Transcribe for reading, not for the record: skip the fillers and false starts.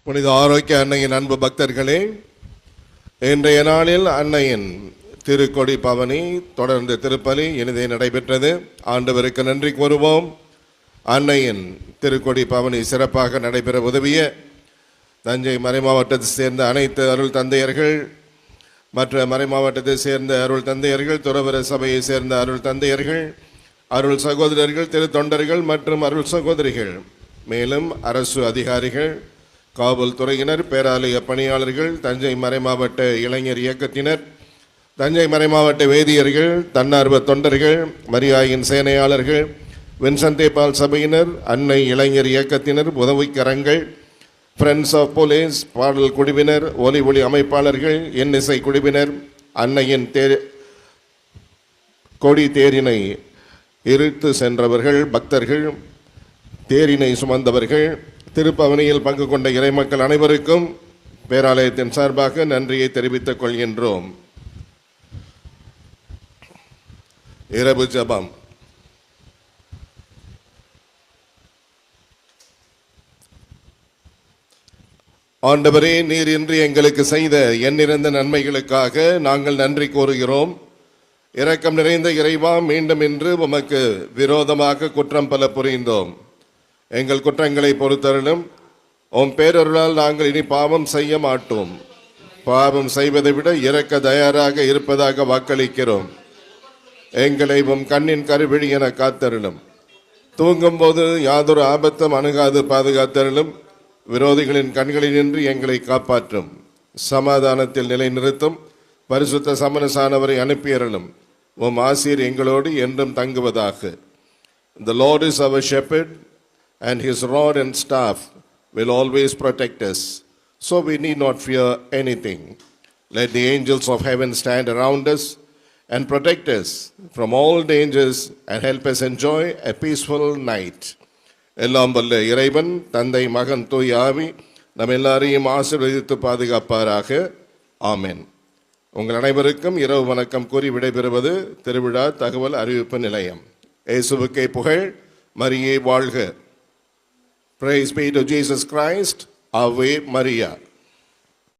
புனித ஆரோக்கிய அன்னையின் அன்பு பக்தர்களே, இன்றைய நாளில் அன்னையின் திருக்கொடி பவனி தொடர்ந்து திருப்பலி இனிதே நடைபெற்றது. ஆண்டவருக்கு நன்றி கூறுவோம். அன்னையின் திருக்கொடி பவனி சிறப்பாக நடைபெற உதவிய தஞ்சை மறைமாவட்டத்தை சேர்ந்த அனைத்து அருள் தந்தையர்கள், மற்ற மறைமாவட்டத்தை சேர்ந்த அருள் தந்தையர்கள், துறவர சபையை சேர்ந்த அருள் தந்தையர்கள், அருள் சகோதரர்கள், திருத்தொண்டர்கள் மற்றும் அருள் சகோதரிகள், மேலும் அரசு அதிகாரிகள், காவல்துறையினர், பேராலய பணியாளர்கள், தஞ்சை மறைமாவட்ட இளைஞர் இயக்கத்தினர், தஞ்சை மறைமாவட்ட வேதியர்கள், தன்னார்வ தொண்டர்கள், மரியாயின் சேனையாளர்கள், வின்சென்ட் பால் சபையினர், அன்னை இளைஞர் இயக்கத்தினர், உதவிக்கரங்கள், ஃப்ரெண்ட்ஸ் ஆஃப் போலீஸ், பாடல் குழுவினர், ஒலி அமைப்பாளர்கள், இன்னிசை குழுவினர், அன்னையின் கொடி தேரினை இழுத்து சென்றவர்கள், பக்தர்கள், தேரினை சுமந்தவர்கள், திருப்பவனியில் பங்கு கொண்ட இறைமக்கள் அனைவருக்கும் பேராலயத்தின் சார்பாக நன்றியை தெரிவித்துக் கொள்கின்றோம். இரவு ஜெபம். ஆண்டவரே, நீர் இன்று எங்களுக்கு செய்த எண்ணிறந்த நன்மைகளுக்காக நாங்கள் நன்றி கூறுகிறோம். இரக்கம் நிறைந்த இறைவா, மீண்டும் இன்று உமக்கு விரோதமாக குற்றம் பல புரிந்தோம். எங்கள் குற்றங்களை பொறுத்தருளும். உம் பேரருளால் நாங்கள் இனி பாவம் செய்ய மாட்டோம். பாவம் செய்வதை விட இறக்க தயாராக இருப்பதாக வாக்களிக்கிறோம். எங்களை உம் கண்ணின் கருவிழி என காத்தருளும். தூங்கும்போது யாதொரு ஆபத்தும் அணுகாது பாதுகாத்தருளும். விரோதிகளின் கண்களில் நின்று எங்களை காப்பாற்றும். சமாதானத்தில் நிலைநிறுத்தும். பரிசுத்த சமரசானவரை அனுப்பியருளும். உம் ஆசீர் எங்களோடு என்றும் தங்குவதாக. The Lord is our shepherd, and his rod and staff will always protect us, so we need not fear anything. Let the angels of heaven stand around us and protect us from all dangers and help us enjoy a peaceful night. எல்லாம் வல்ல இறைவன், தந்தை, மகன், தூய ஆவி நம் எல்லாரையும் ஆசீர்வதித்து பாதுகாப்பாராக. ஆமென். உங்கள் அனைவருக்கும் இரவு வணக்கம் கூறி விடைபெறுவது திருவிழா தகவல் அறிவிப்பு நிலையம். இயேசுவுக்கே புகழ், மரியே வாழ்க. Praise be to Jesus Christ, Ave Maria.